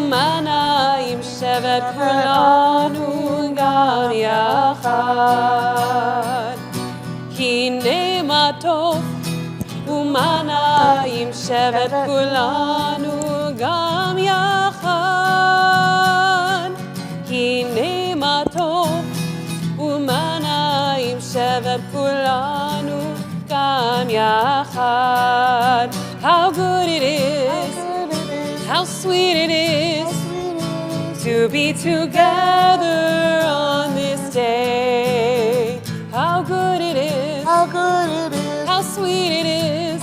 ומנעים שבת כולנו גם יחד. הנה מה טוב ומנעים שבת כולנו גם יחד. הנה מה טוב ומנעים שבת כולנו גם יחד. How good it is, how sweet it is to be together on this day. How good it is, how sweet it is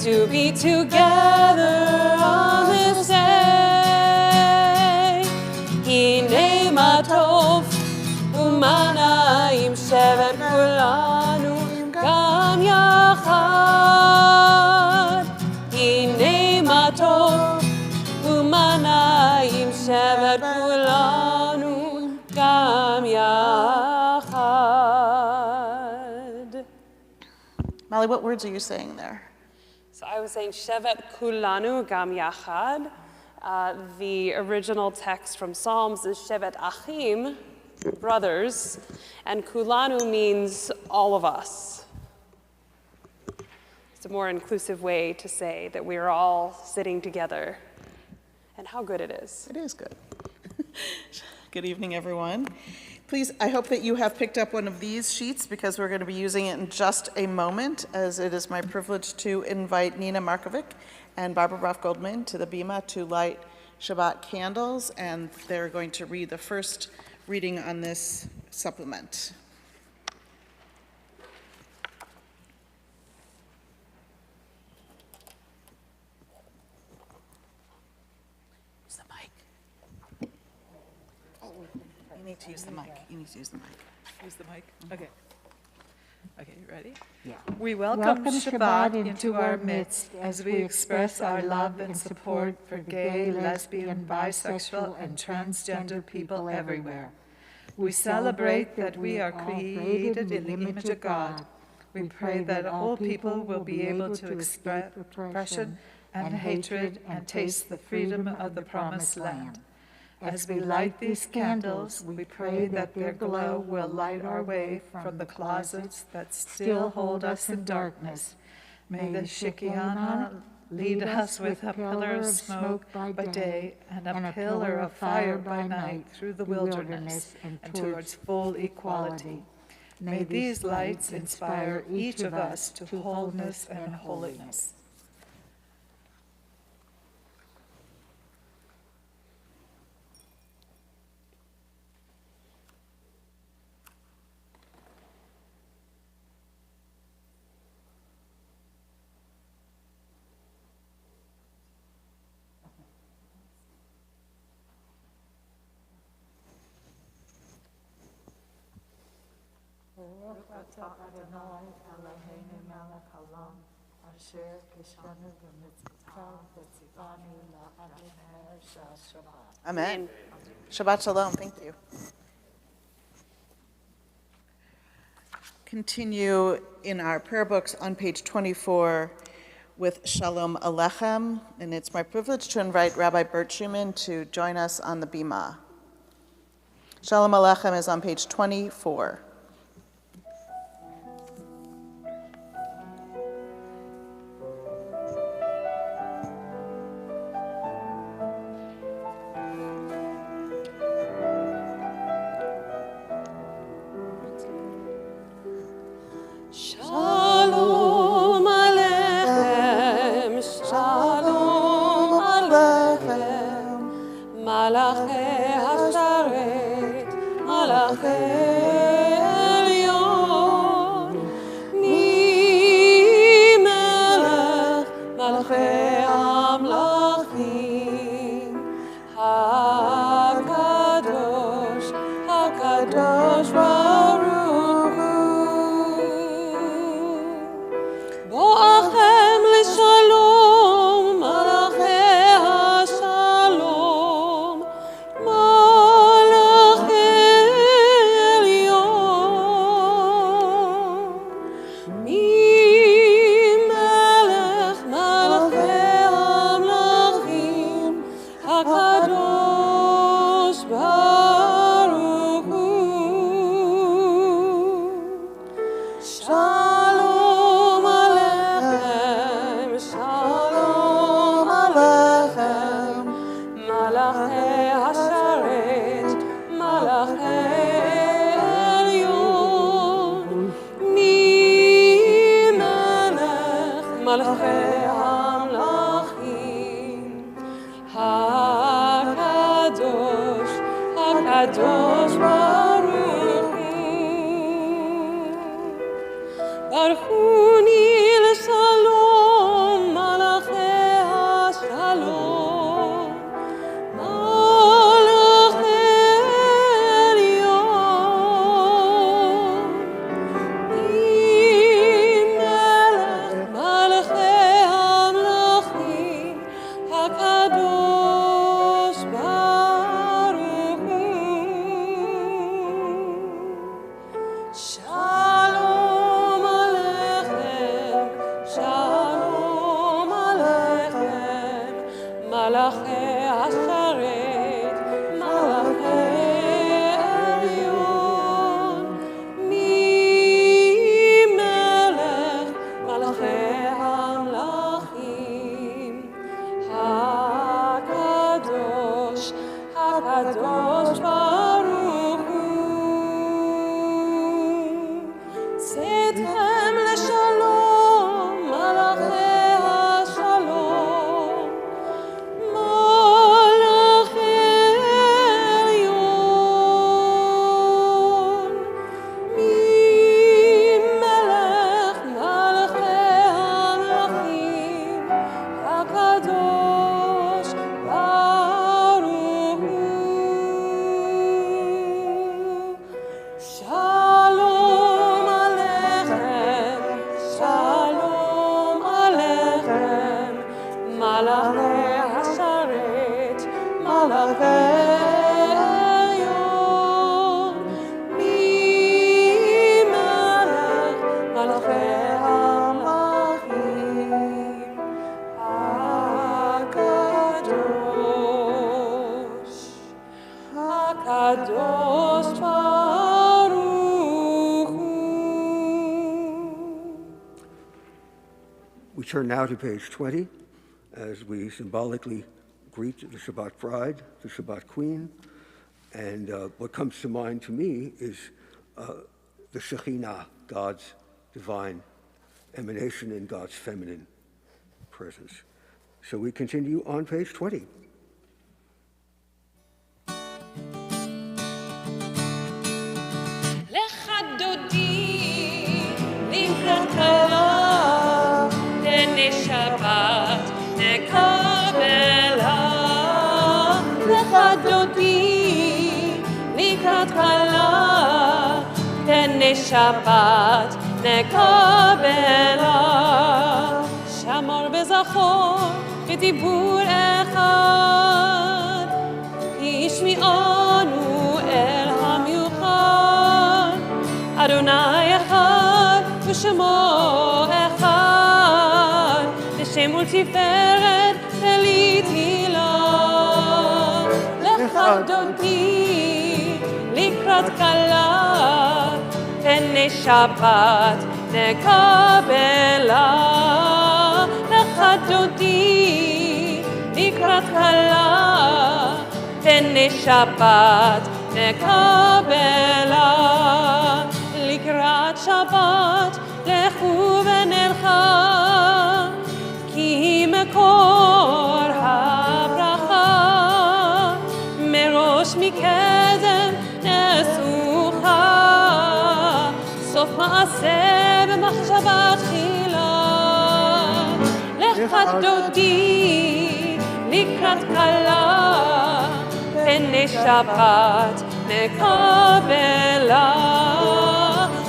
to be together on this day. הנה מה טוב ומנעים שבת כולנו גם יחד. הנה מה טוב ומנעים שבת כולנו גם יחד. Molly, what words are you saying there? So I was saying Shevet Kulanu Gam Yachad. The original text from Psalms is Shevet Achim, brothers, and Kulanu means all of us. It's a more inclusive way to say that we are all sitting together, and how good it is. It is good. Good evening, everyone. Please, I hope that you have picked up one of these sheets because we're going to be using it in just a moment, as it is my privilege to invite Nina Markovic and Barbara Broff-Goldman to the Bima to light Shabbat candles, and they're going to read the first reading on this supplement. Use the mic. You need to use the mic. You need to use the mic. Use the mic? Okay. Okay, you ready? Yeah. We welcome Shabbat into our midst as we express our love and support for gay, lesbian, bisexual, and transgender people everywhere. We celebrate that we are created in the image of God. We pray that all people will be able to express oppression and hatred and taste the freedom of the promised land. As we light these candles, we pray that their glow will light our way from the closets that still hold us in darkness. May the Shekinah lead us with a pillar of smoke by day and a pillar of fire by night through the wilderness and towards full equality. May these lights inspire each of us to wholeness and holiness. Amen. Shabbat Shalom. Thank you. Continue in our prayer books on page 24 with Shalom Alechem, and it's my privilege to invite Rabbi Bert Schumann to join us on the Bima. Shalom Alechem is on page 24. Shalom Aleichem, Shalom Aleichem, Malachei Hasharet, Malachei Elyon, Mi-melech, Malachei Amlachim, HaKadosh, HaKadosh Baruch Hu. Bo'achem l'shalom, malachei hashalom, malachei elyon. Mi-melech malachei hamlachim, HaKadosh הקדוש ברוך הוא. ברכוני לשלום, מלאכי השלום, מלאכי עליון, מלך מלכי המלכים, הקדוש ברוך הוא. שלום עליכם, שלום עליכם, מלאכי השרת, מלאכי עליון, ממלך מלאכי המלכים, הקדוש, הקדוש ברוך הוא. צאתכם לשלום, מלאכי השלום, מלאכי עליון, ממלך מלכי המלכים, הקדוש ברוך הוא. שלום עליכם, שלום עליכם, מלאכי השרת, מלאכי עליון, ממלך מלאכי המלכים, הקדוש, הקדוש ברוך הוא. We turn now to page 20 as we symbolically greet the Shabbat bride, the Shabbat queen. And what comes to mind to me is the Shekhinah, God's divine emanation in God's feminine presence. So we continue on page 20. לך דודי לקראת כלה, תנה שבת נקבלה. לך דודי לקראת כלה, תנה שבת נקבלה. שמור וזכור בדיבור אחד, ישמיענו אל המיוחד. אדוני אחד ושמו אחד, לשם ולתפארת ולתהילה. לך דודי לקראת כלה, תנה שבת נקבלה. לך דודי לקראת כלה, תנה שבת נקבלה. לקראת שבת לכו ונלכה, כי מקור הברכה מראש מקדם נסוכה. סוף מעשה במחשבה תחילה. לך דודי לקראת כלה, תנה שבת נקבלה.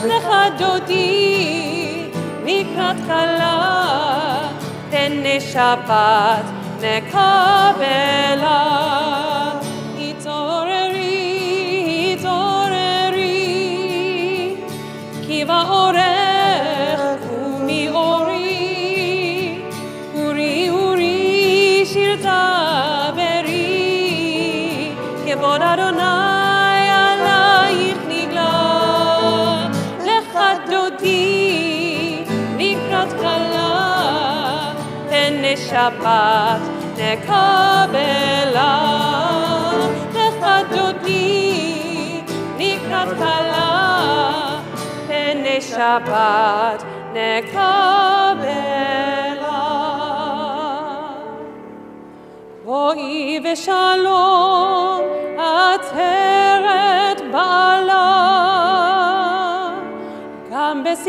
לך דודי לקראת כלה, תנה שבת נקבלה. התעוררי, התעוררי, כי באורך קומי אורי. אורי, אורי, שיר תברי, כבוד אדוני עלייך נגלה. לך דודי לקראת כלה, תנה שבת נקבלה. לך דודי לקראת כלה, תנה שבת נקבלה. בואי ושלום את ערב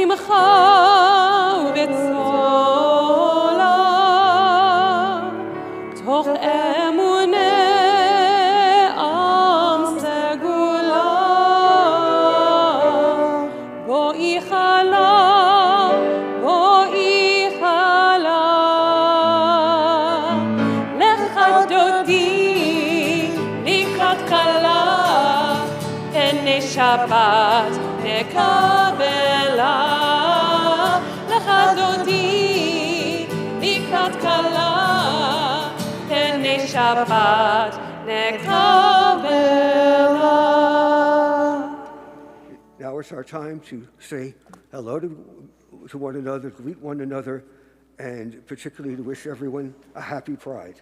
בשמחה ובצולה, תוך אמוני עם סגולה, בואי חלה, בואי חלה, לך דודי לקראת כלה, פני שבת נקבלה, לך דודי לקראת כלה, פני שבת נקבלה. Now it's our time to say hello to one another, greet one another, and particularly to wish everyone a happy Pride.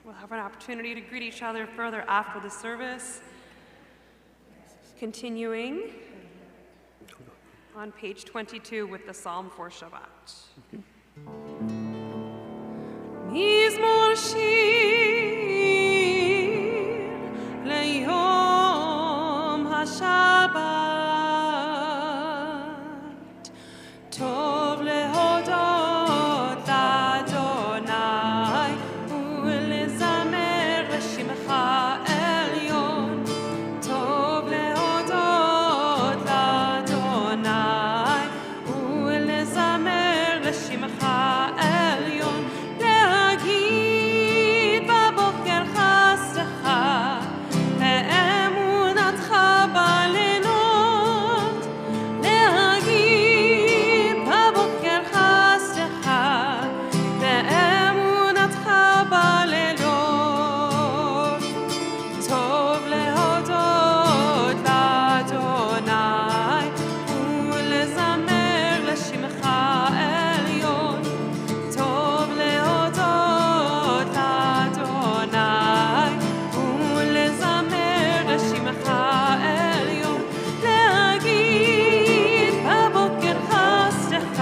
We'll have an opportunity to greet each other further after the service. Continuing on page 22 with the Psalm for Shabbat. Mizmor shir leyom haShabbat, tov lehodot l'Adonai ulezamer l'shimcha elyon, tov lehodot l'Adonai ulezamer l'shimcha elyon, להגיד בבוקר חסדך ואמונתך בלילות, להגיד בבוקר חסדך ואמונתך בלילות, טוב להודות לאדוני ולזמר לשמך עליון, טוב להודות לאדוני ולזמר לשמך עליון, להגיד בבוקר חסדך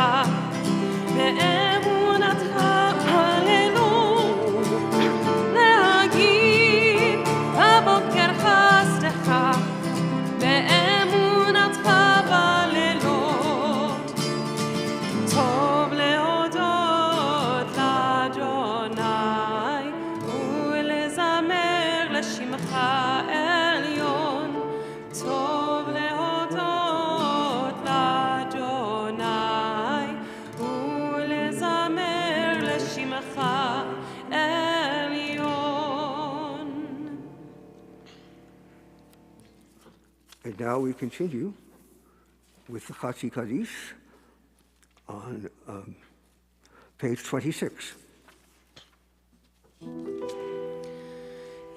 ואמונתך בלילות, להגיד בבוקר חסדך ואמונתך בלילות, טוב להודות לאדוני ולזמר לשמך עליון, טוב להודות לאדוני ולזמר לשמך עליון. And now we continue with the Chatzi Kaddish on page 26.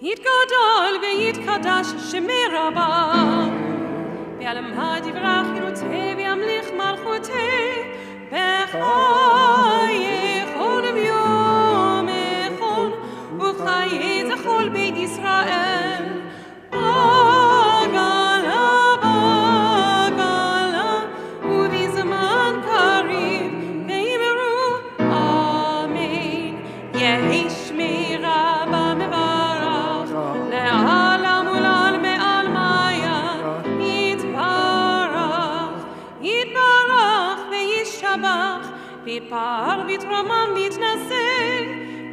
יתגדל ויתקדש שמי רבה, בעלם הדברך ינוצה וימליך מלכותי, בחייכון וביומכון ובחיי זכול בית ישראל. בגלה בגלה ובזמן קריב ואמרו אמן. יהי שמירה במברך לעולם ולעלמי עלמיה, יתברך יתברך וישתבח, ויתפאר ויתרומם ויתנשא,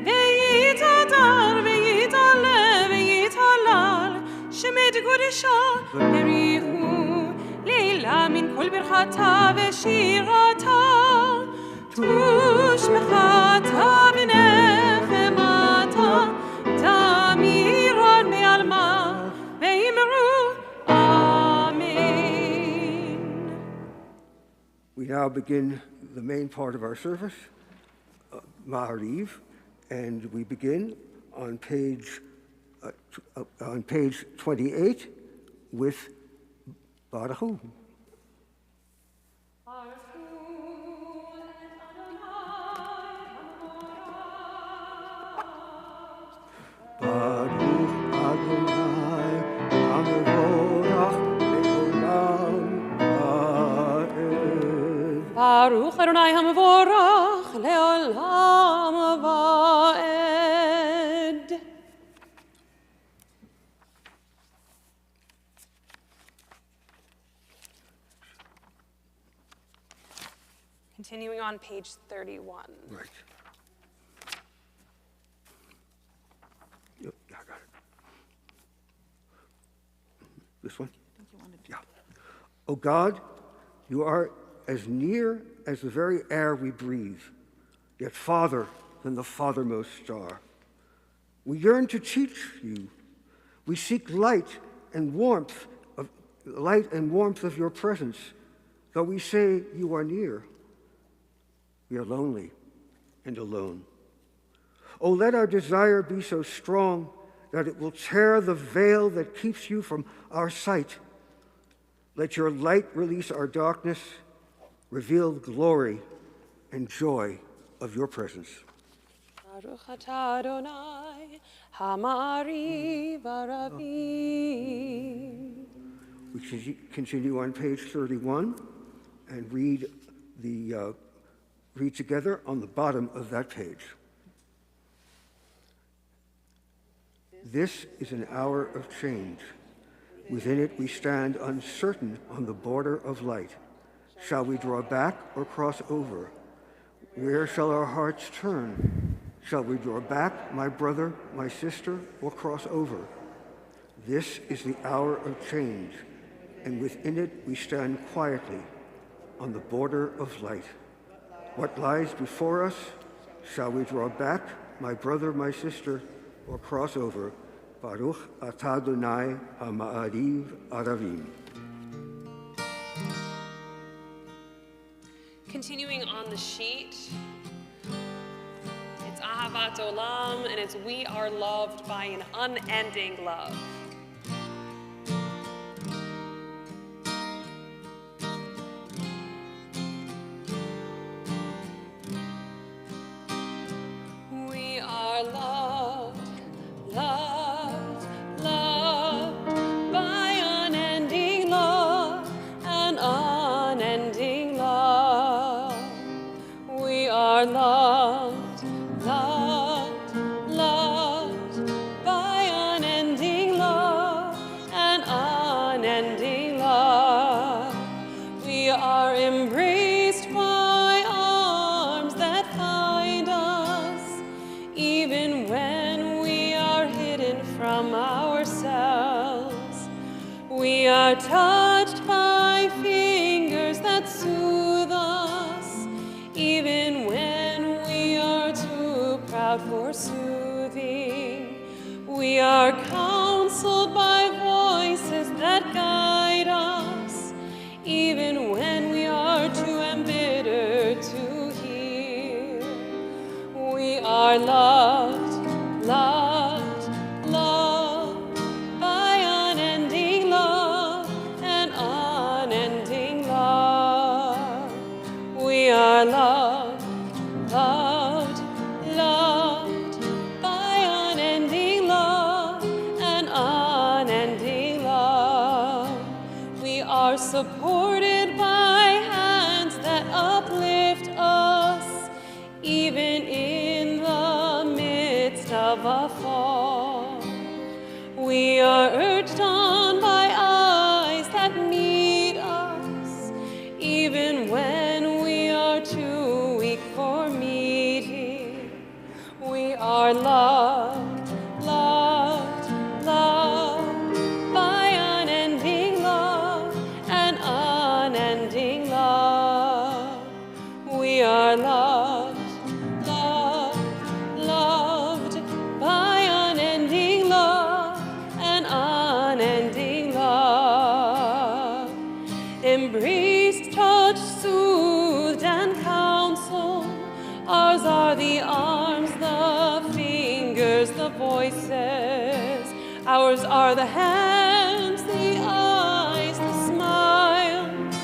ויתהדר ויתעלה ויתהלל, שמי קודשה בריחו, לילה מן כל ברכתה ושירתה. Tushmechata v'nechemata tamiron me'alma ve'imru Amen. We now begin the main part of our service, Ma'ariv, and we begin on page 28 with Baruch. Baruch Adonai, Hamevorach le'olam va'ed. Baruch Adonai HaMevorach le'olam va'ed. Continuing on page 31. Right. Yep, yeah, I got it. This one? Yeah. Oh God, you are as near as the very air we breathe, yet farther than the farthermost star. We yearn to teach you. We seek light and warmth of your presence. Though we say you are near, we are lonely and alone. Oh, let our desire be so strong that it will tear the veil that keeps you from our sight. Let your light release our darkness, reveal the glory and joy of your presence. Baruch atah Adonai, Hama'ariv Aravim. We continue on page 31 and read together on the bottom of that page. This is an hour of change. Within it we stand uncertain on the border of light. Shall we draw back or cross over? Where shall our hearts turn? Shall we draw back, my brother, my sister, or cross over? This is the hour of change, and within it we stand quietly on the border of light. What lies before us? Shall we draw back, my brother, my sister, or cross over? Baruch atah Adonai ha'ma'ariv aravim. Continuing on the sheet, it's Ahavat Olam, and it's we are loved by an unending love. We are loved, loved, loved by unending love and unending love. We are loved, loved, loved by unending love and unending love. We are embraced by arms that find us, even when we are hidden from ourselves. We are touched by fingers that soothe us, even when we are too proud for soothing. We are counseled by voices that guide us, even when we are too embittered to hear. We are loved, loved, loved by unending love and unending love. We are loved, loved, loved by unending love and unending love. We are supported by hands that uplift us, even in the midst of a fall. We are urged on by eyes that meet us, even when we are too weak for meeting. We are loved, loved, loved by unending love and unending love. We are loved. embraced, touched, soothed, and counseled. Ours are the arms, the fingers, the voices. Ours are the hands, the eyes, the smiles.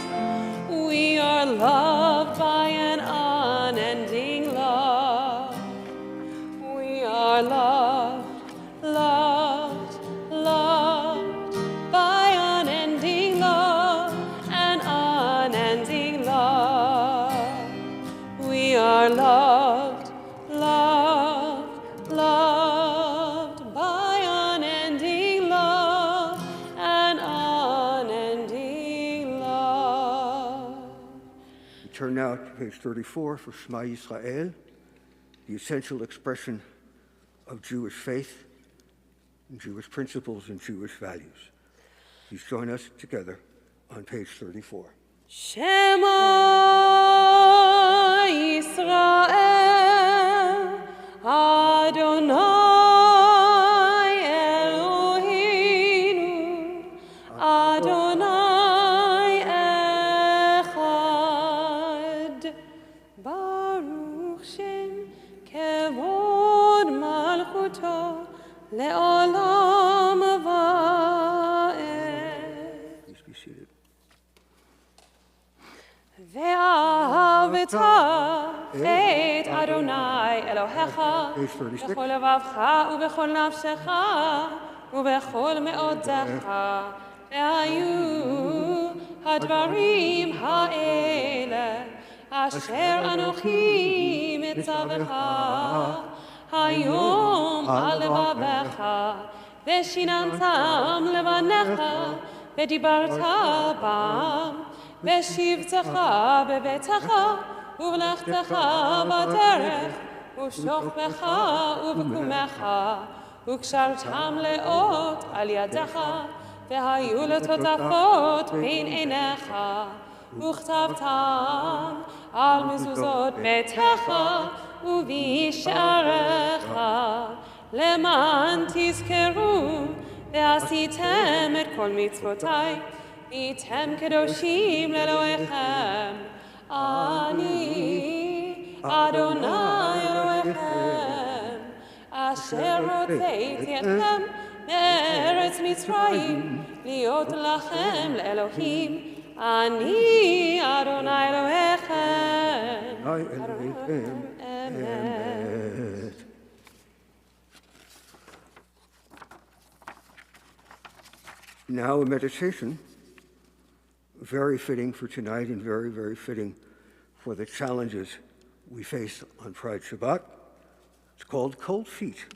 We are loved by an unending love. We are loved, loved, loved by unending love, an unending love. We are loved, loved, loved by unending love, an unending love. We turn now to page 34 for Shema Yisrael, the essential expression of Jewish faith, and Jewish principles, and Jewish values. Please join us together on page 34. Shema Yisrael, Adonai Eloheinu, Adonai Echad, Baruch Shem Kevod Malchuto Le'olam Va'ed. Please be seated. ואהבת את אדוני אלוהיך בכל לבבך ובכל נפשך ובכל מאודך. והיו הדברים האלה אשר אנוכי מצווך היום על לבבך ושיננתם לבניך ודיברת בם בשבתך בביתך ובלכתך בדרך ובשוכבך ובקומך וקשרתם לאות על ידך והיו לטוטפות בין עיניך וכתבתם על מזוזות ביתך ובשעריך למען תזכרו ועשיתם את כל מצוותיי והייתם קדושים לאלוהיכם. אני אדוני אלוהיכם אשר הוצאתי אתכם מארץ מצרים להיות לכם לאלוהים. אני אדוני אלוהיכם. אמת. Now a meditation, very fitting for tonight and very, very fitting for the challenges we face on Pride Shabbat. It's called Cold Feet.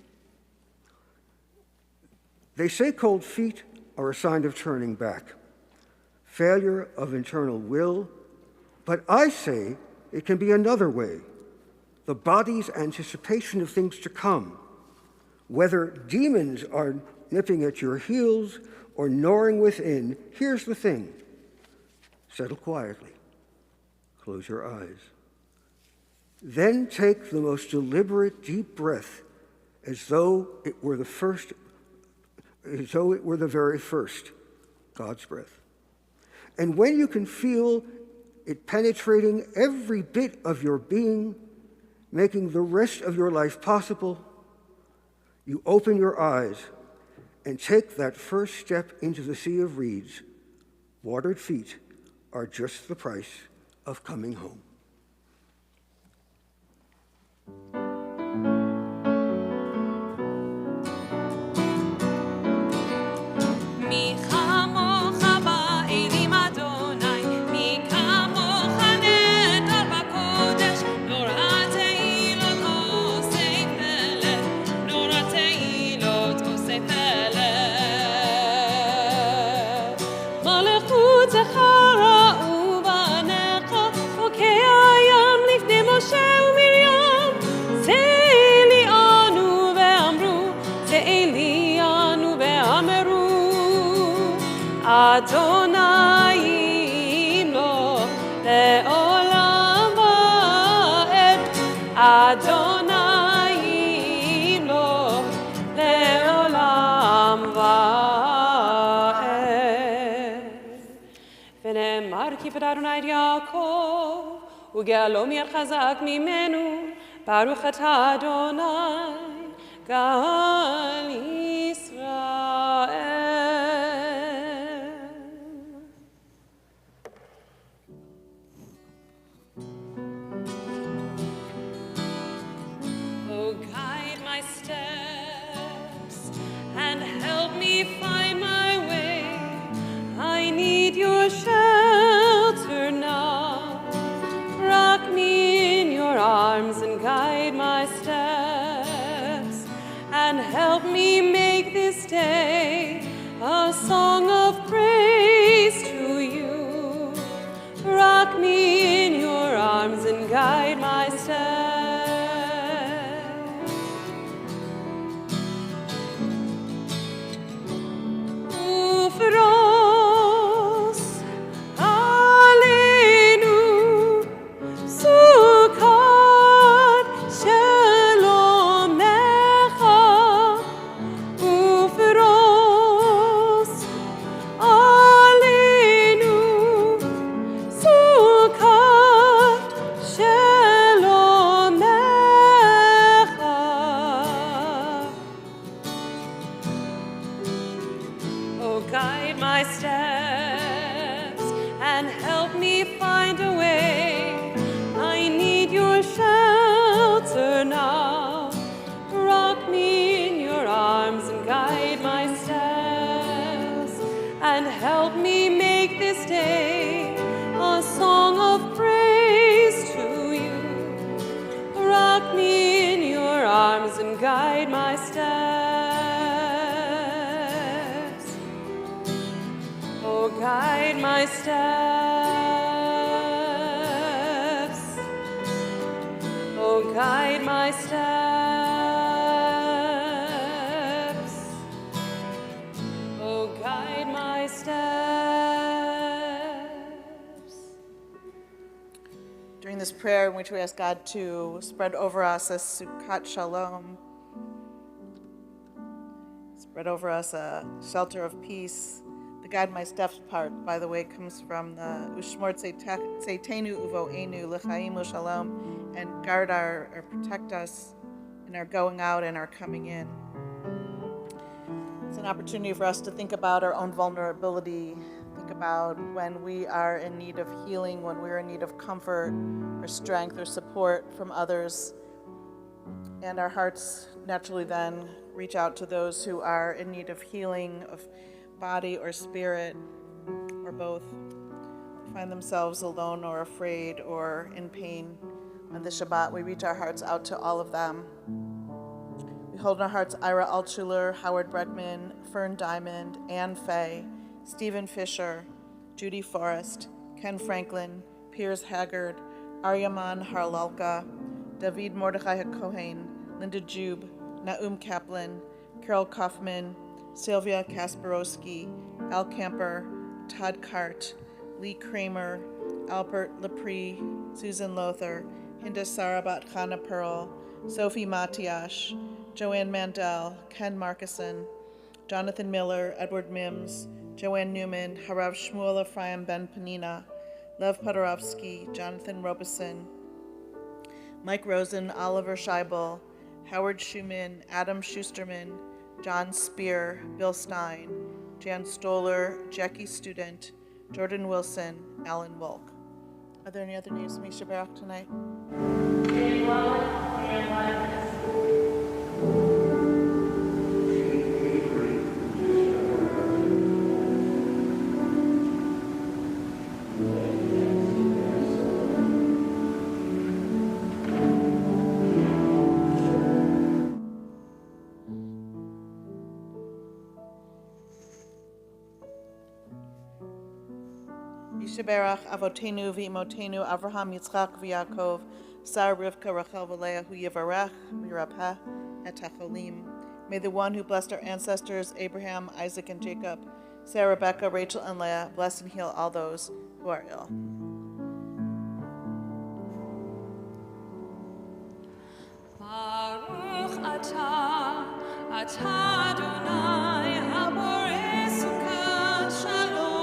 They say cold feet are a sign of turning back, failure of internal will, but I say it can be another way, the body's anticipation of things to come, whether demons are nipping at your heels or gnawing within. Here's the thing. Settle quietly. Close your eyes. Then take the most deliberate deep breath as though it were the very first, God's breath. And when you can feel it penetrating every bit of your being, making the rest of your life possible, you open your eyes and take that first step into the sea of reeds. Watered feet are just the price of coming home. Adonai imloch le'olam va'ed. Adonai imloch le'olam va'ed. ונאמר כי פדה אדוני את יעקב, וגאלו מי חזק ממנו, ברוך אתה אדוני, גאל ישראל. Oh, guide my steps and help me find my way. I need your shelter now. Rock me in your arms and guide my steps and help me make this day a song of praise to you. Rock me in your arms and guide my steps. Guide my steps and help me find a way. I need your shelter now. Rock me in your arms and guide my steps and help me make this day a song of praise to you. Rock me in your arms and guide my steps. Oh, guide my steps. Oh, guide my steps. Oh, guide my steps. During this prayer in which we ask God to spread over us a Sukkot Shalom, spread over us a shelter of peace. The guide my steps part, by the way, comes from the Ushmor Tzeitenu Uvoenu L'chaim U'Shalom, and guard or protect us in our going out and our coming in. It's an opportunity for us to think about our own vulnerability, think about when we are in need of healing, when we're in need of comfort or strength or support from others, and our hearts naturally then reach out to those who are in need of healing, of body or spirit, or both, find themselves alone or afraid or in pain. On this Shabbat, we reach our hearts out to all of them. We hold in our hearts Ira Altshuler, Howard Breckman, Fern Diamond, Ann Fay, Stephen Fisher, Judy Forrest, Ken Franklin, Piers Haggard, Aryaman Harlalka, David Mordechai HaKohen, Linda Jube, Naum Kaplan, Carol Kaufman, Sylvia Kasparowski, Al Kemper, Todd Cart, Lee Kramer, Albert Lepre, Susan Lothar, Hinda Sarabat Chana Pearl, Sophie Matiash, Joanne Mandel, Ken Markison, Jonathan Miller, Edward Mims, Joanne Newman, Harav Shmuel Ephraim Ben Panina, Lev Podorovsky, Jonathan Robeson, Mike Rosen, Oliver Scheibel, Howard Schumann, Adam Schusterman, John Spear, Bill Stein, Jan Stoller, Jackie Student, Jordan Wilson, Alan Wolk. Are there any other names of Misha Barak tonight? Yishaberach Avotenu v'Imotenu Avraham Yitzchak v'Yaakov Sarah Rivka Rachel v'Leah Hu Yivarech v'Yirapeh et HaCholim. May the one who blessed our ancestors Abraham, Isaac, and Jacob, Sarah, Rebecca, Rachel, and Leah, bless and heal all those who are ill. Baruch atah Adonai haborei Sukkot Shalom.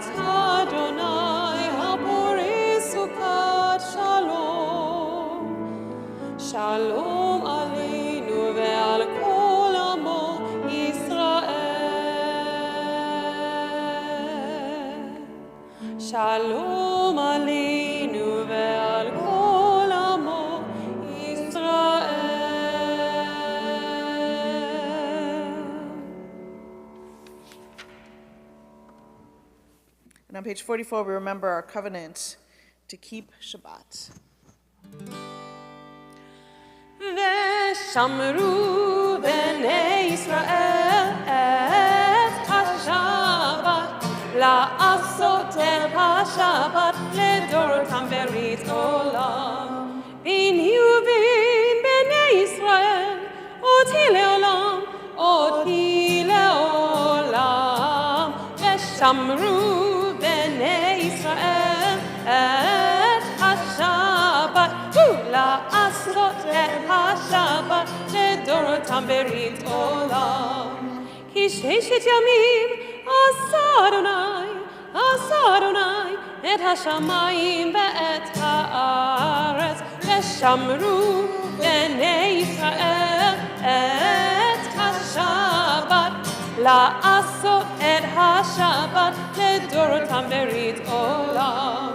אתה אדוני הפורש סוכת שלום. שלום עלינו ועל כל עמו ישראל. שלום עלינו ועל כל עמו ישראל. And on page 44, we remember our covenant to keep Shabbat. ושמרו בני ישראל את השבת, לעשות את השבת לדורותם ברית עולם. והניעו בין בני ישראל אותי לעולם, אותי לעולם. ושמרו בני ישראל את השבת, לעשות את השבת לדורותם ברית עולם. כי ששת ימים עשה אדוני את השמיים ואת הארץ. ושמרו בני ישראל את השבת, לעשות את השבת לדורותם ברית עולם.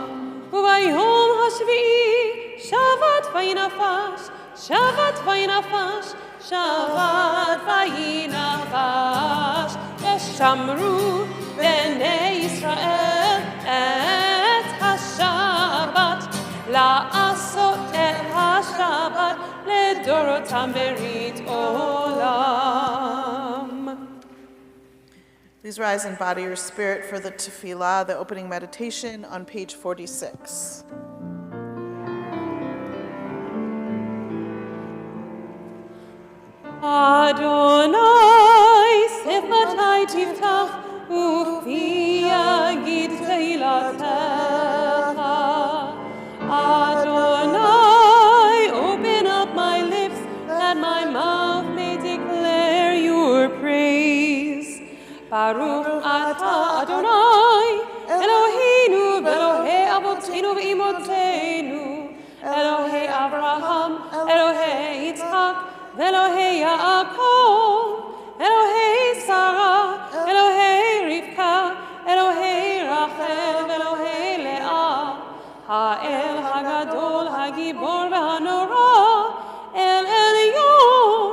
וביום השביעי שבת וינפש, שבת וינפש, שבת וינפש. ושמרו בני ישראל את השבת, לעשות את השבת לדורותם ברית עולם. Please rise and body your spirit for the tefillah, the opening meditation on page 46. אדוני שפתי תפתח ופי יגיד תהילתך. Adonai, open up my lips that my mouth may declare your praise. Baruch atah Adonai, Eloheinu v'Elohei avotenu v'imotenu, Elohei Avraham, Elohei Yitzchak, v'Elohei Yaakov, Elohei Sarah, Elohei Rivka, Elohei Rachel, v'Elohei Leah, Ha'el Hagadol, Hagibor v'Hanora, El Elyon,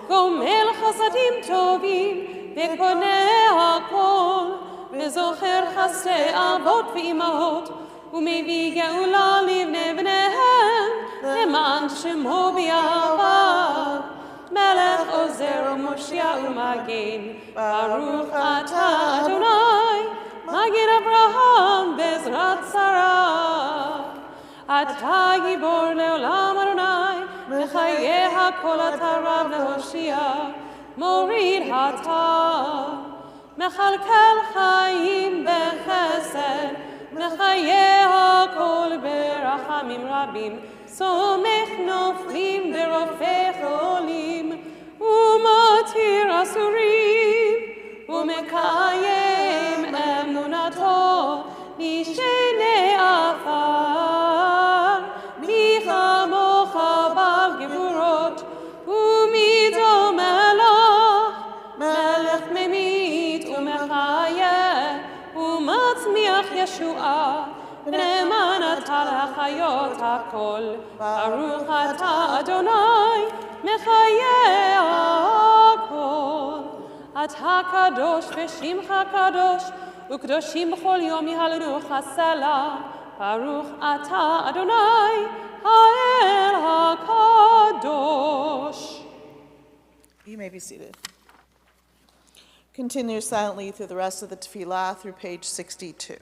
Gomel Chasadim Tovim, וקונה הכל, וזוכר חסדי אבות ואימהות, ומביא גאולה לבני בניהם, למען שמו ביעבר. מלך עוזר ומושיע ומגן, ברוך אתה אדוני, מגן אברהם בעזרת שרה. אתה גיבור לעולם אדוני, מחיי הכל אתה רב להושיע. מוריד אתה, מכלכל חיים בחסד, מחיי הכל ברחמים רבים, סומך נופלים ברופא חולים, ומתיר אסורים, ומקיים אמונתו, נשנה עפר, מי כמוך בעל גבורות, ומידו מלך ממית ומחיה ומצמיח ישועה ונאמן אתה להחיות הכל. ברוך אתה אדוני מחיה הכל. אתה קדוש ושמך קדוש וקדושים בכל יום יהללוך הסלע. ברוך אתה אדוני האל הקדוש. You may be seated. Continue silently through the rest of the tefillah through page 62.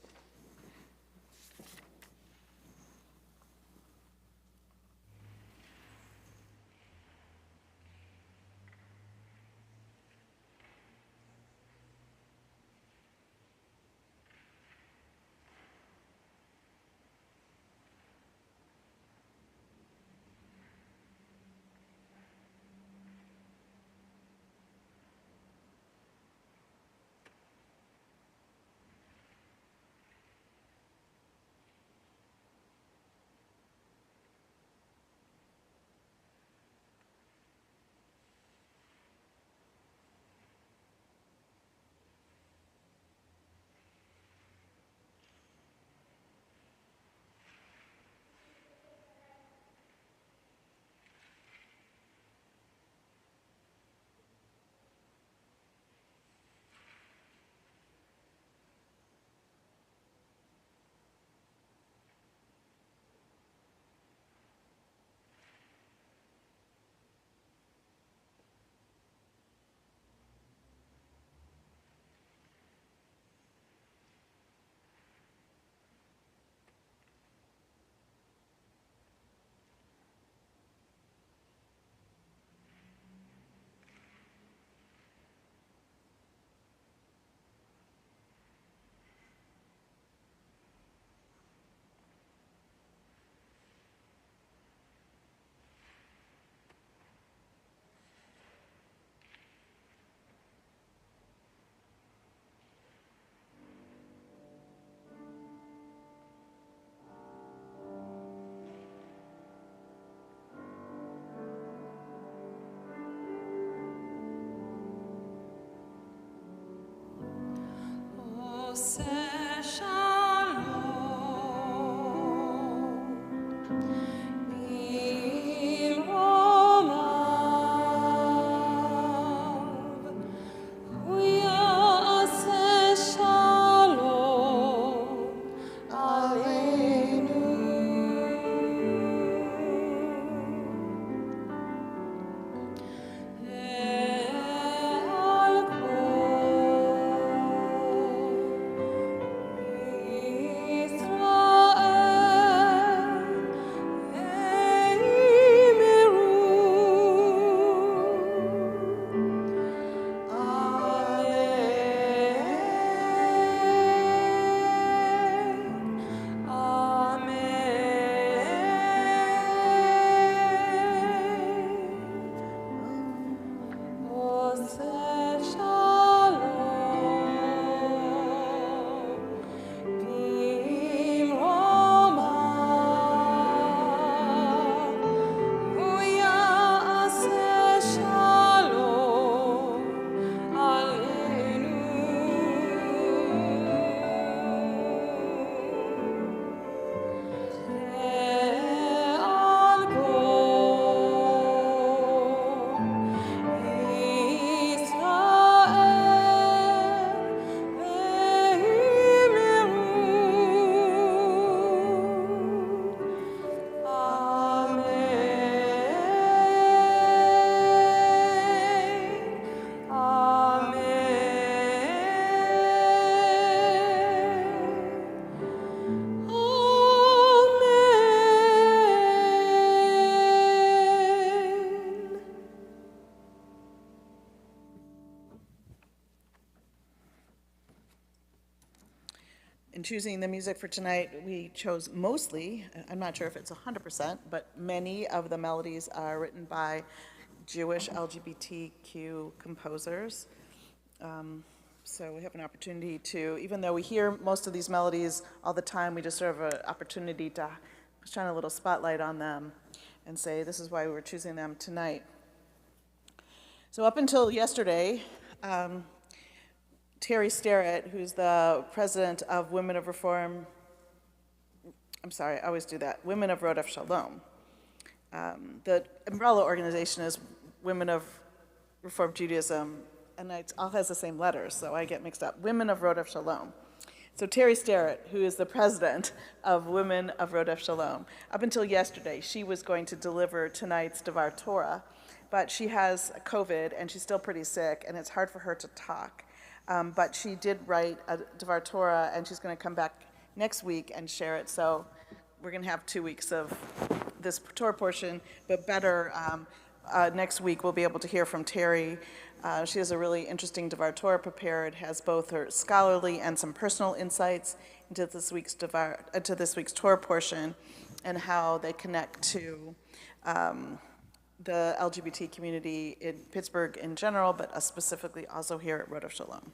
In choosing the music for tonight, we chose mostly, I'm not sure if it's 100%, but many of the melodies are written by Jewish LGBTQ composers. So we have an opportunity to, even though we hear most of these melodies all the time, we just sort of have an opportunity to shine a little spotlight on them and say, this is why we're choosing them tonight. So up until yesterday, Terry Starrett, who's the president of Women of Reform, I'm sorry, I always do that, Women of Rodef Shalom. The umbrella organization is Women of Reform Judaism, and it all has the same letters, so I get mixed up. Women of Rodef Shalom. So Terry Starrett, who is the president of Women of Rodef Shalom, up until yesterday, she was going to deliver tonight's Devar Torah, but she has COVID, and she's still pretty sick, and it's hard for her to talk. But she did write a Devar Torah, and she's going to come back next week and share it. So we're going to have 2 weeks of this Torah portion, but better next week we'll be able to hear from Terry. She has a really interesting Devar Torah prepared, has both her scholarly and some personal insights into this week's Torah portion and how they connect to the LGBT community in Pittsburgh in general, but specifically also here at Rodef Shalom.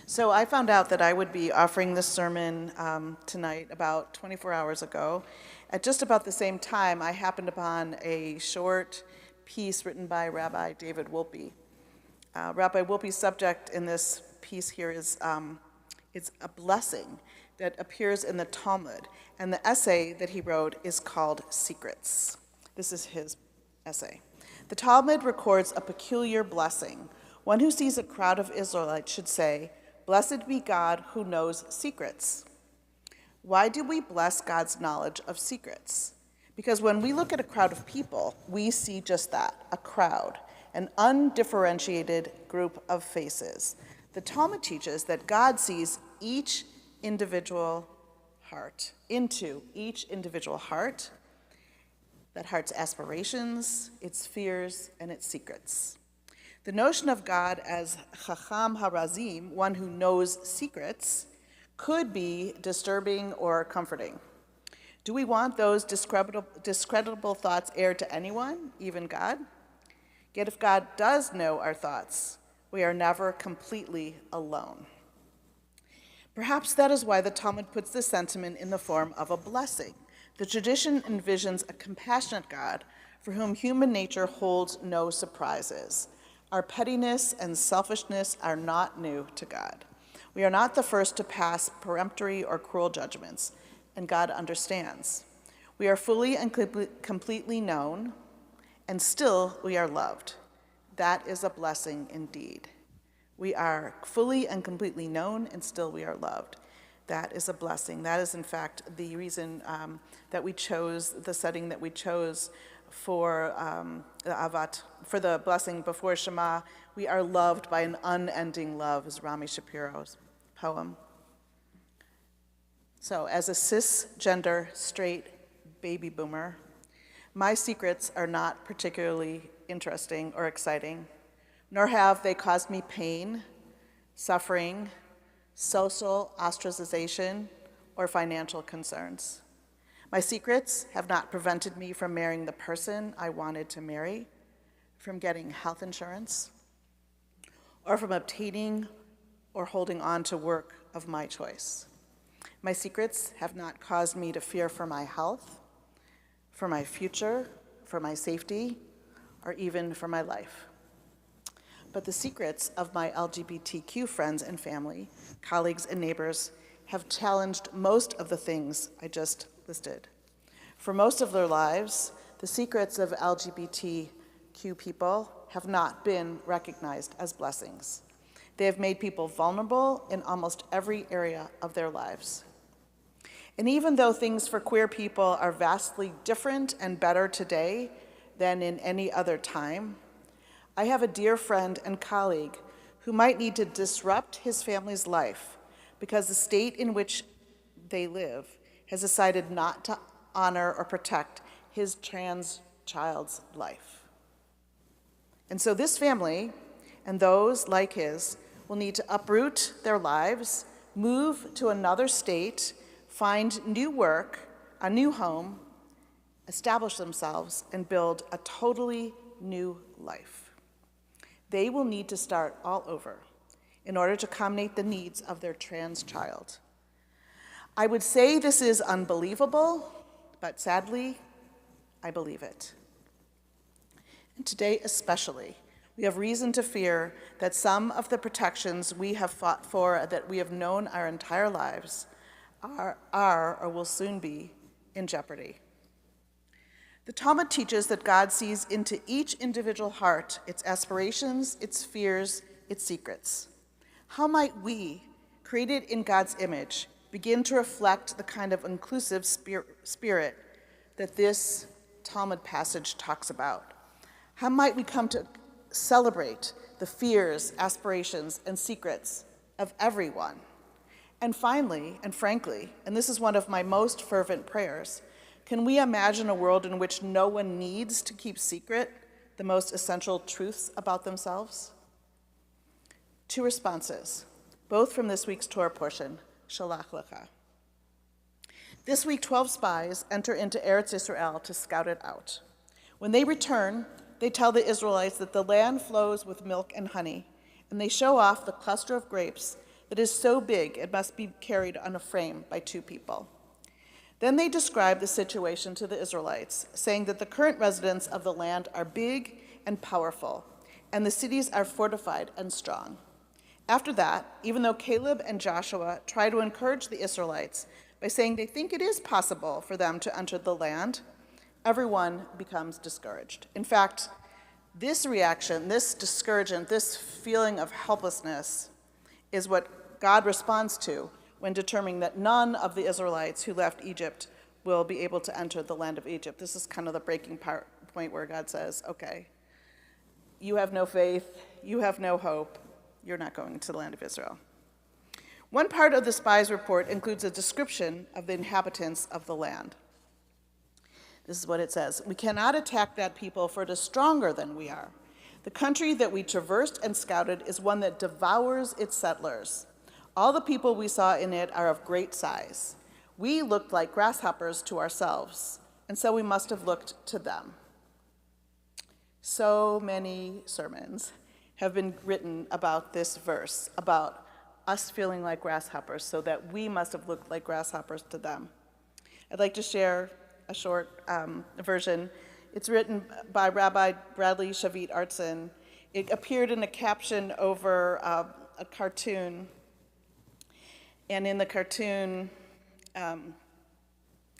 So I found out that I would be offering this sermon tonight about 24 hours ago. At just about the same time, I happened upon a short piece written by Rabbi David Wolpe. Rabbi Wolpe's subject in this piece here is it's a blessing that appears in the Talmud, and the essay that he wrote is called Secrets. This is his essay. The Talmud records a peculiar blessing. One who sees a crowd of Israelites should say, "Blessed be God who knows secrets." Why do we bless God's knowledge of secrets? Because when we look at a crowd of people, we see just that, a crowd, an undifferentiated group of faces. The Talmud teaches that God sees each individual heart, into each individual heart, that heart's aspirations, its fears, and its secrets. The notion of God as Chacham HaRazim, one who knows secrets, could be disturbing or comforting. Do we want those discreditable thoughts aired to anyone, even God? Yet if God does know our thoughts, we are never completely alone. Perhaps that is why the Talmud puts this sentiment in the form of a blessing. The tradition envisions a compassionate God for whom human nature holds no surprises. Our pettiness and selfishness are not new to God. We are not the first to pass peremptory or cruel judgments, and God understands. We are fully and completely known, and still we are loved. That is a blessing indeed. We are fully and completely known, and still we are loved. That is a blessing. That is, in fact, the reason that we chose the setting that we chose for the Avat, for the blessing before Shema. We are loved by an unending love, is Rami Shapiro's poem. So, as a cisgender, straight baby boomer, my secrets are not particularly interesting or exciting, nor have they caused me pain, suffering, social ostracization, or financial concerns. My secrets have not prevented me from marrying the person I wanted to marry, from getting health insurance, or from obtaining or holding on to work of my choice. My secrets have not caused me to fear for my health, for my future, for my safety, or even for my life. But the secrets of my LGBTQ friends and family, colleagues and neighbors have challenged most of the things I just listed. For most of their lives, the secrets of LGBTQ people have not been recognized as blessings. They have made people vulnerable in almost every area of their lives. And even though things for queer people are vastly different and better today than in any other time, I have a dear friend and colleague who might need to disrupt his family's life because the state in which they live has decided not to honor or protect his trans child's life. And so this family, and those like his, will need to uproot their lives, move to another state, find new work, a new home, establish themselves, and build a totally new life. They will need to start all over in order to accommodate the needs of their trans child. I would say this is unbelievable, but sadly, I believe it. And today especially, we have reason to fear that some of the protections we have fought for, that we have known our entire lives, are or will soon be in jeopardy. The Talmud teaches that God sees into each individual heart, its aspirations, its fears, its secrets. How might we, created in God's image, begin to reflect the kind of inclusive spirit that this Talmud passage talks about? How might we come to celebrate the fears, aspirations, and secrets of everyone? And finally, and frankly, and this is one of my most fervent prayers, can we imagine a world in which no one needs to keep secret the most essential truths about themselves? Two responses, both from this week's Torah portion, Shalach Lecha. This week, 12 spies enter into Eretz Israel to scout it out. When they return, they tell the Israelites that the land flows with milk and honey, and they show off the cluster of grapes that is so big it must be carried on a frame by 2 people. Then they describe the situation to the Israelites, saying that the current residents of the land are big and powerful, and the cities are fortified and strong. After that, even though Caleb and Joshua try to encourage the Israelites by saying they think it is possible for them to enter the land, everyone becomes discouraged. In fact, this reaction, this discouragement, this feeling of helplessness is what God responds to when determining that none of the Israelites who left Egypt will be able to enter the land of Egypt. This is kind of the breaking point where God says, okay, you have no faith, you have no hope, you're not going to the land of Israel. One part of the spies' report includes a description of the inhabitants of the land. This is what it says: "We cannot attack that people, for it is stronger than we are. The country that we traversed and scouted is one that devours its settlers. All the people we saw in it are of great size. We looked like grasshoppers to ourselves, and so we must have looked to them." So many sermons have been written about this verse, about us feeling like grasshoppers, so that we must have looked like grasshoppers to them. I'd like to share a short version. It's written by Rabbi Bradley Shavit Artson. It appeared in a caption over a cartoon And in the cartoon,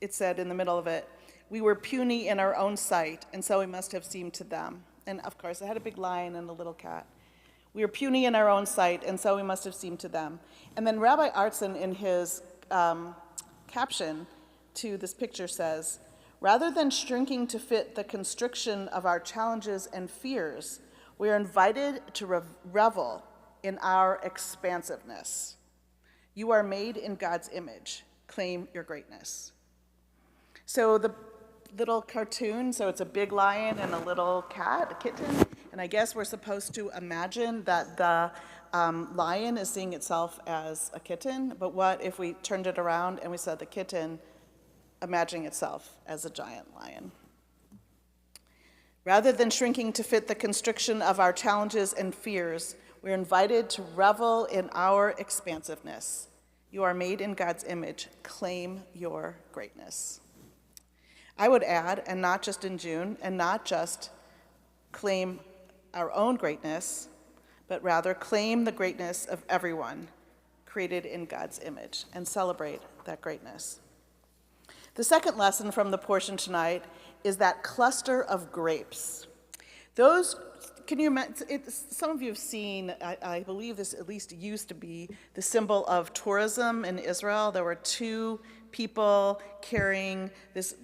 it said in the middle of it, "We were puny in our own sight, and so we must have seemed to them." And of course, it had a big lion and a little cat. "We were puny in our own sight, and so we must have seemed to them." And then Rabbi Artson, in his caption to this picture, says, "Rather than shrinking to fit the constriction of our challenges and fears, we are invited to revel in our expansiveness. You are made in God's image. Claim your greatness." So the little cartoon, so it's a big lion and a little cat, a kitten, and I guess we're supposed to imagine that the lion is seeing itself as a kitten, but what if we turned it around and we said the kitten imagining itself as a giant lion? Rather than shrinking to fit the constriction of our challenges and fears, we're invited to revel in our expansiveness. You are made in God's image. Claim your greatness. I would add, and not just in June, and not just claim our own greatness, but rather claim the greatness of everyone created in God's image and celebrate that greatness. The second lesson from the portion tonight is that cluster of grapes. Those, can you imagine, some of you have seen, I believe this at least used to be the symbol of tourism in Israel. There were two people carrying this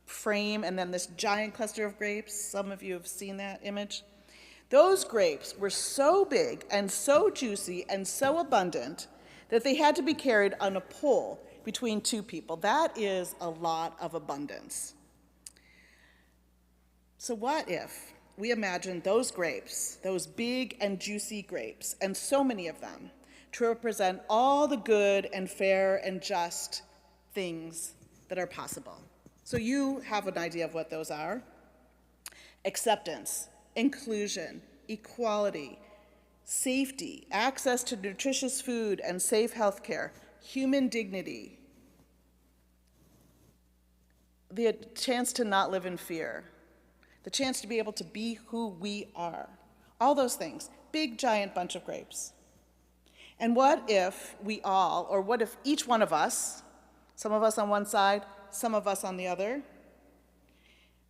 frame and then this giant cluster of grapes. Some of you have seen that image. Those grapes were so big and so juicy and so abundant that they had to be carried on a pole between two people. That is a lot of abundance. So what if we imagine those grapes, those big and juicy grapes, and so many of them, to represent all the good and fair and just things that are possible? So you have an idea of what those are. Acceptance, inclusion, equality, safety, access to nutritious food and safe health care, human dignity, the chance to not live in fear, the chance to be able to be who we are. All those things, big, giant bunch of grapes. And what if we all, or what if each one of us, some of us on one side, some of us on the other,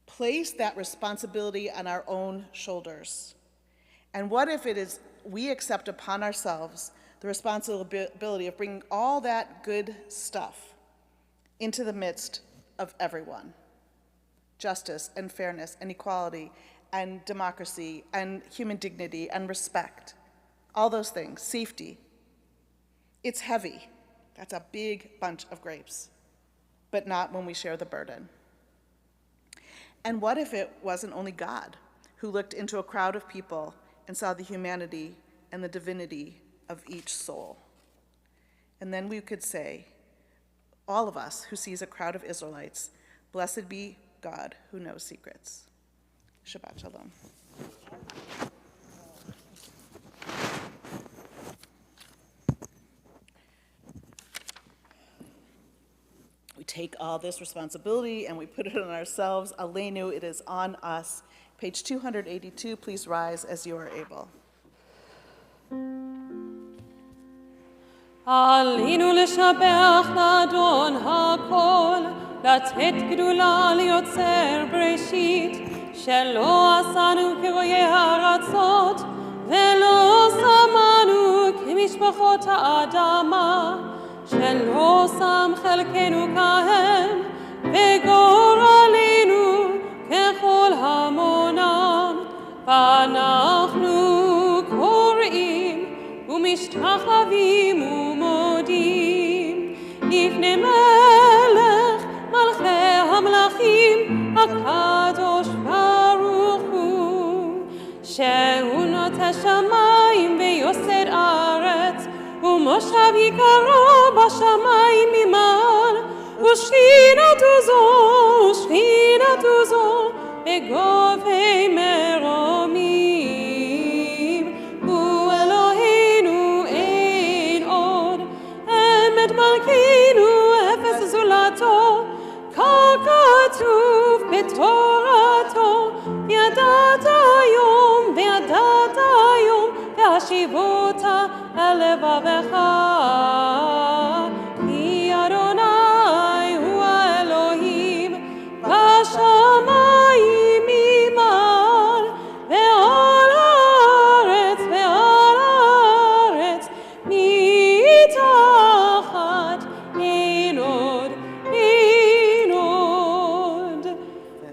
place that responsibility on our own shoulders? And what if it is we accept upon ourselves the responsibility of bringing all that good stuff into the midst of everyone? Justice and fairness and equality and democracy and human dignity and respect. All those things, safety. It's heavy. That's a big bunch of grapes, but not when we share the burden. And what if it wasn't only God who looked into a crowd of people and saw the humanity and the divinity of each soul? And then we could say, all of us who sees a crowd of Israelites, blessed be God who knows secrets. Shabbat Shalom. We take all this responsibility and we put it on ourselves. Aleinu, it is on us. Page 282, please rise as you are able. עלינו לשבח לאדון הכל, לתת גדולה ליוצר בראשית, שלא עשנו כרואי הארצות, ולא שמנו כמשפחות האדמה, שלא שם חלקנו כהם, וגורלנו ככל המונם, ואנחנו קוראים ומשתחווים ומודים לפני מלך מלכי המלכים הקדוש ברוך הוא, שהוא נוטה שמיים ויוסד ארץ, ומושב יקרו בשמיים ממעל, ושכינתו זו בגובי מרומים. הוא אלוהינו אין עוד, אמת מלכנו אפס זולתו, כך כתוב בתורתו, וידעת היום והשיב vota elevavecha. Ki Adonai hu Elohim, bashamayim imal, ve'al haaretz mitachat enod.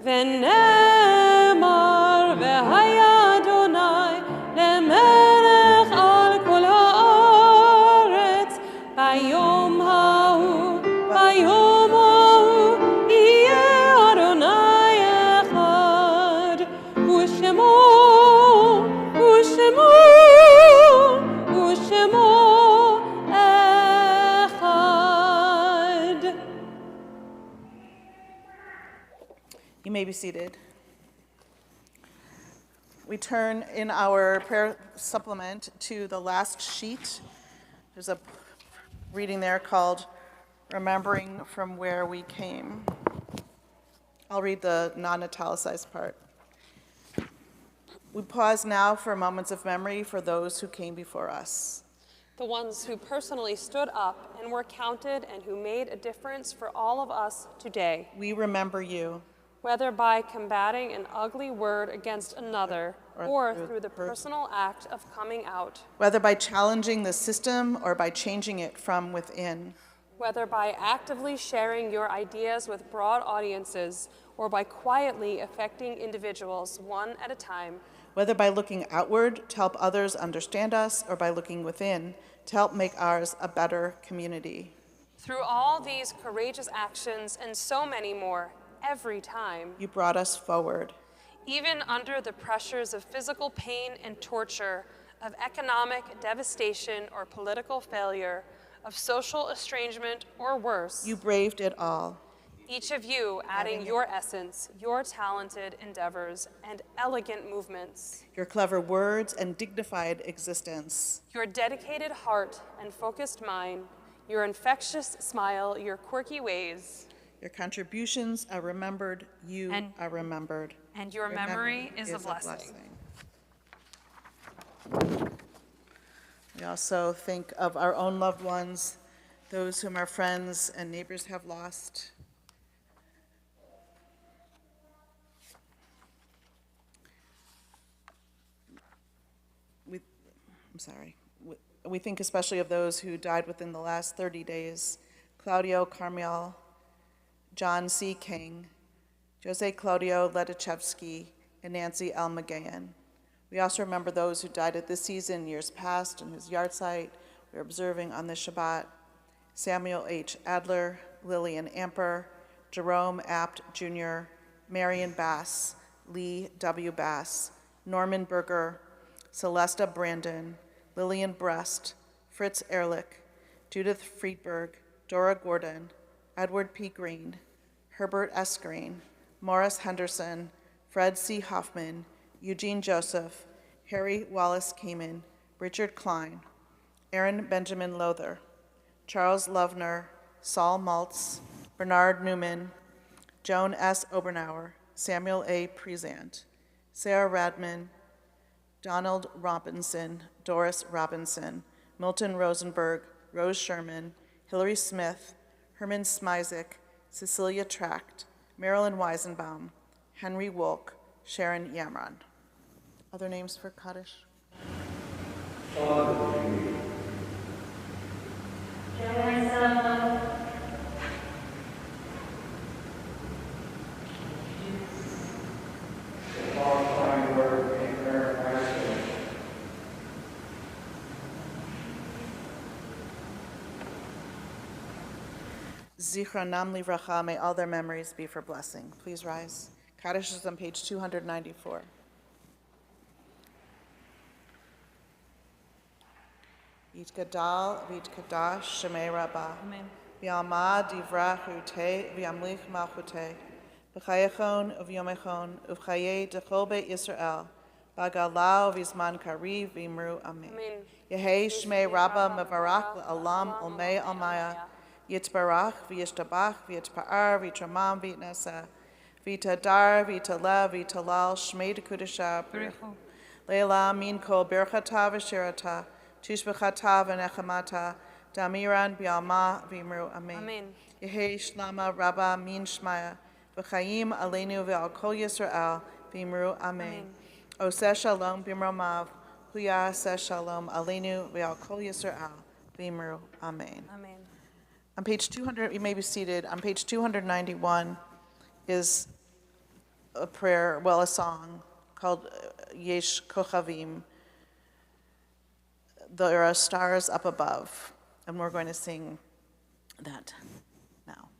ונאמר והיה אדוני למלך על כל הארץ ביום ההוא יהיה אדוני אחד ושמו אחד. You may be seated. We turn in our prayer supplement to the last sheet. There's a reading there called Remembering from Where We Came. I'll read the non-italicized part. We pause now for moments of memory for those who came before us. The ones who personally stood up and were counted and who made a difference for all of us today. We remember you. Whether by combating an ugly word against another or through the personal act of coming out. Whether by challenging the system or by changing it from within. Whether by actively sharing your ideas with broad audiences or by quietly affecting individuals one at a time. Whether by looking outward to help others understand us or by looking within to help make ours a better community. Through all these courageous actions and so many more, every time, you brought us forward. Even under the pressures of physical pain and torture, of economic devastation or political failure, of social estrangement or worse, you braved it all. Each of you adding your essence, your talented endeavors, and elegant movements, your clever words and dignified existence, your dedicated heart and focused mind, your infectious smile, your quirky ways. Your contributions are remembered, you are remembered. And your memory is a blessing. We also think of our own loved ones, those whom our friends and neighbors have lost. We think especially of those who died within the last 30 days. Claudio Carmiel, John C. King, Jose Claudio Ledachevsky, and Nancy L. McGahan. We also remember those who died at this season, years past, and whose yahrzeit we're observing on this Shabbat. Samuel H. Adler, Lillian Amper, Jerome Apt Jr., Marion Bass, Lee W. Bass, Norman Berger, Celesta Brandon, Lillian Brest, Fritz Ehrlich, Judith Friedberg, Dora Gordon, Edward P. Green, Herbert S. Green, Morris Henderson, Fred C. Hoffman, Eugene Joseph, Harry Wallace Kamen, Richard Klein, Aaron Benjamin Lother, Charles Lovner, Saul Maltz, Bernard Newman, Joan S. Obernower, Samuel A. Prezant, Sarah Radman, Donald Robinson, Doris Robinson, Milton Rosenberg, Rose Sherman, Hillary Smith, Herman Smizik, Cecilia Tracht, Marilyn Weisenbaum, Henry Wolk, Sharon Yamron. Other names for Kaddish? Zichronam livracha, may all their memories be for blessing. Please rise. Kaddish is on page 294. Yitgadal v'yitkadash shemei rabbah. V'yalma divrah chutei v'yamlich malchutei. V'chayechon uv'yomechon uv'chayei dechol beit Yisrael. V'agalau v'zman kariv v'imru amen. Yehei shmei rabbah mevarach le'alam olmei almaya. Yitbarach v'yishtabach v'yitpa'ar v'yitramam v'yitnasa. V'yitadar v'yitalev v'yitalal shmei dekudasha b'richu. Leila min kol berchata v'shirata. Tishbechata v'nechamata, Damiran bi'alma v'imru amen. Amen. Yehi shlama rabba min shmaya, v'chayim aleinu v'al kol Yisrael v'imru amen. Oseh shalom b'mromav, huyaseh shalom aleinu v'al kol Yisrael v'imru amen. Amen. On page 200, you may be seated. On page 291 is a prayer, well, a song called Yesh Kochavim. There are stars up above, and we're going to sing that now.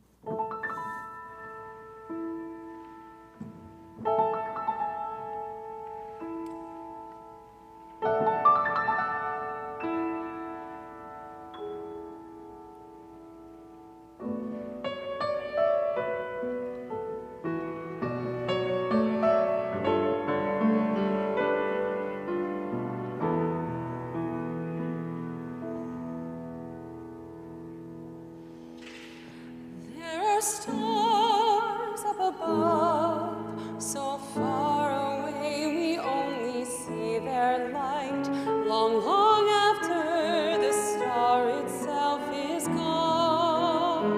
There are stars up above, so far away we only see their light. Long, long after the star itself is gone.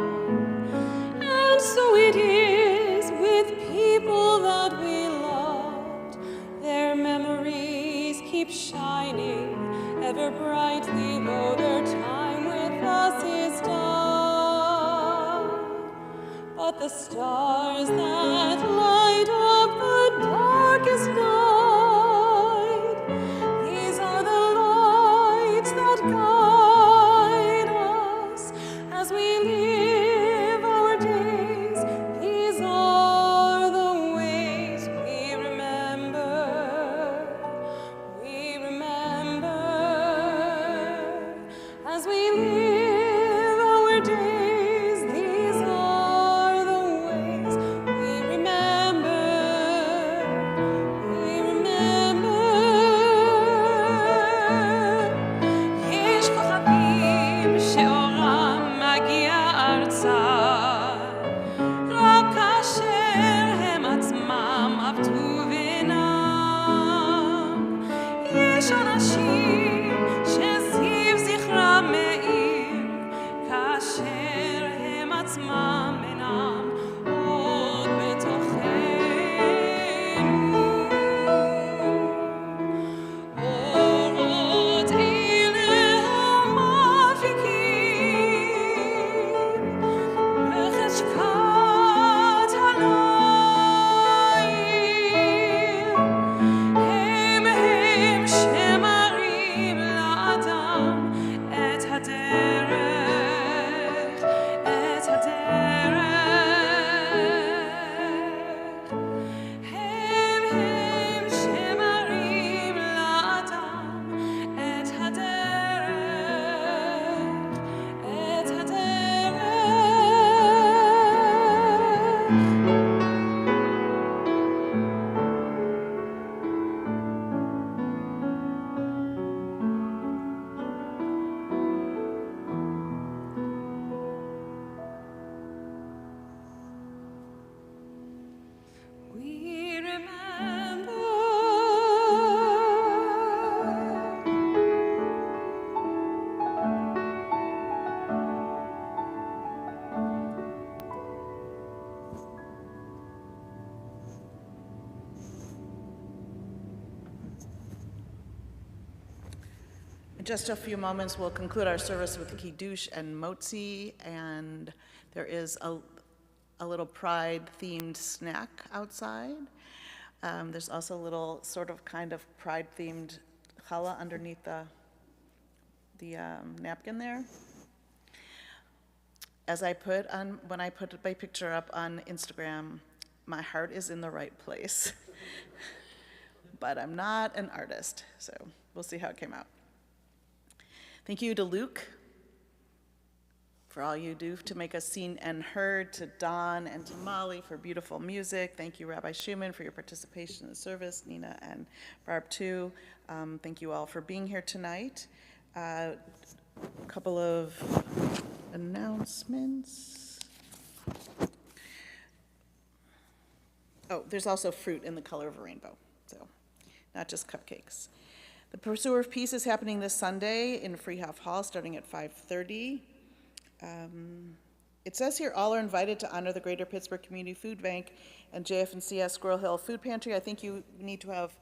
And so it is with people that we loved. Their memories keep shining ever brightly, though their time with us is done. But the stars that light up the darkest night, these are the lights that guide us as we live our days. These are the ways we remember. We remember as we live our days. These are the ways we remember. We remember. יש כוכבים שאורם מגיע ארצה, רק כאשר הם עצמם עבדו ונם. יש אנשים שסביב זכרם מאיר, כאשר הם עצמם אינם עוד בתוכנו. אורות אלה המפיקים בחשכת הליל, הם שמראים לאדם את הדרך, את הדרך. הם שמראים לאדם את הדרך, את הדרך. We remember. In just a few moments, we'll conclude our service with Kiddush and Motzi, and there is a little pride-themed snack outside. There's also a little sort of kind of pride-themed challah underneath the napkin there. As I put on, when I put my picture up on Instagram, my heart is in the right place. But I'm not an artist, so we'll see how it came out. Thank you to Luke for all you do to make us seen and heard, to Don and to Molly for beautiful music. Thank you, Rabbi Schumann, for your participation in the service, Nina and Barb too. Thank you all for being here tonight. A couple of announcements. Oh, there's also fruit in the color of a rainbow, so not just cupcakes. The Pursuer of Peace is happening this Sunday in Freehoff Hall, starting at 5:30. It says here all are invited to honor the Greater Pittsburgh Community Food Bank and JF&CS Squirrel Hill Food Pantry. I think you need to have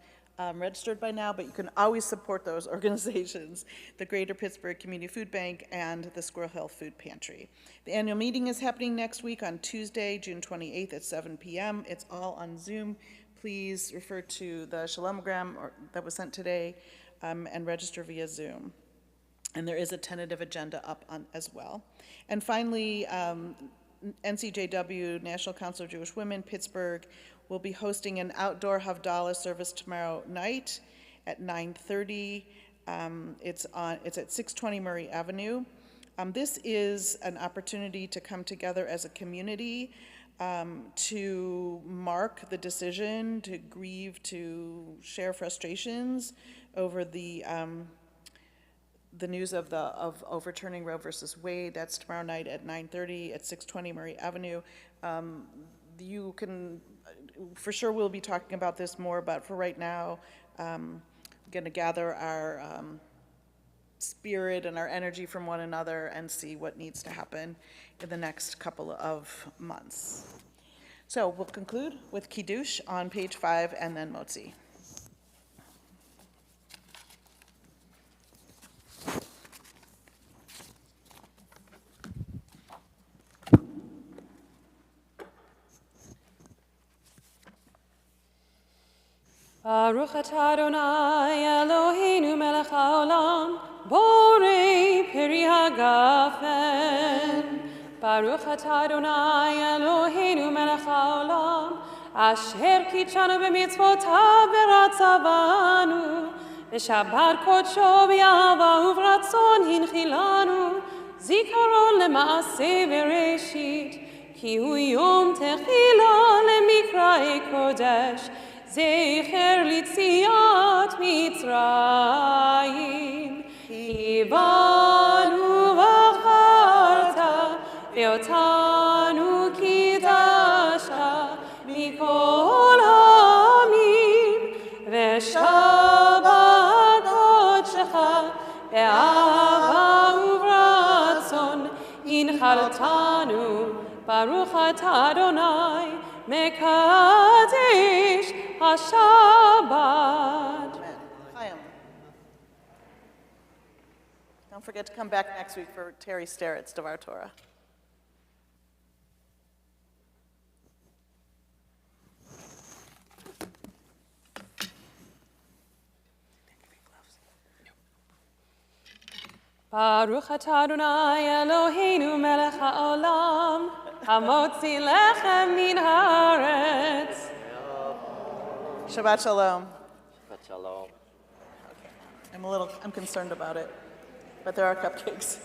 registered by now, but you can always support those organizations, the Greater Pittsburgh Community Food Bank and the Squirrel Hill Food Pantry. The annual meeting is happening next week on Tuesday, June 28th at 7 p.m. It's all on Zoom. Please refer to the Shalomogram that was sent today and register via Zoom. And there is a tentative agenda up on as well. And finally, NCJW, National Council of Jewish Women, Pittsburgh, will be hosting an outdoor Havdalah service tomorrow night at 9:30. It's at 620 Murray Avenue. This is an opportunity to come together as a community to mark the decision, to grieve, to share frustrations over the news of overturning Roe versus Wade. That's tomorrow night at 9:30 at 620 Murray Avenue. You can, for sure we'll be talking about this more, but for right now, I'm going to gather our spirit and our energy from one another and see what needs to happen in the next couple of months. So we'll conclude with Kiddush on page 5 and then Motzi. Baruch atah Adonai Eloheinu melech haolam, borei peri hagafen. Baruch atah Adonai Eloheinu melech haolam, asher kitshanu b'mitzvotav v'ratzavanu, v'shabar kodsho b'yahava uvratzon hinchilanu, zikaron lema'aseh bereshit, ki hu yom techila lemikraei kodesh, Zecher litziat Mitzrayim, Kibanu v'acharta, ve'otanu kidashta, mikol ha'amim, ve'shabbat kodshecha, be'ahava uvratzon, inchaltanu, Baruch atah Adonai, Mekadesh HaShabbat. Amen. Don't forget to come back next week for Terry Starrett's Devar Torah. Baruch atah Adonai Eloheinu melech haolam, hamotzi lechem min haaretz. Shabbat Shalom. Shabbat Shalom. I'm concerned about it, but there are cupcakes.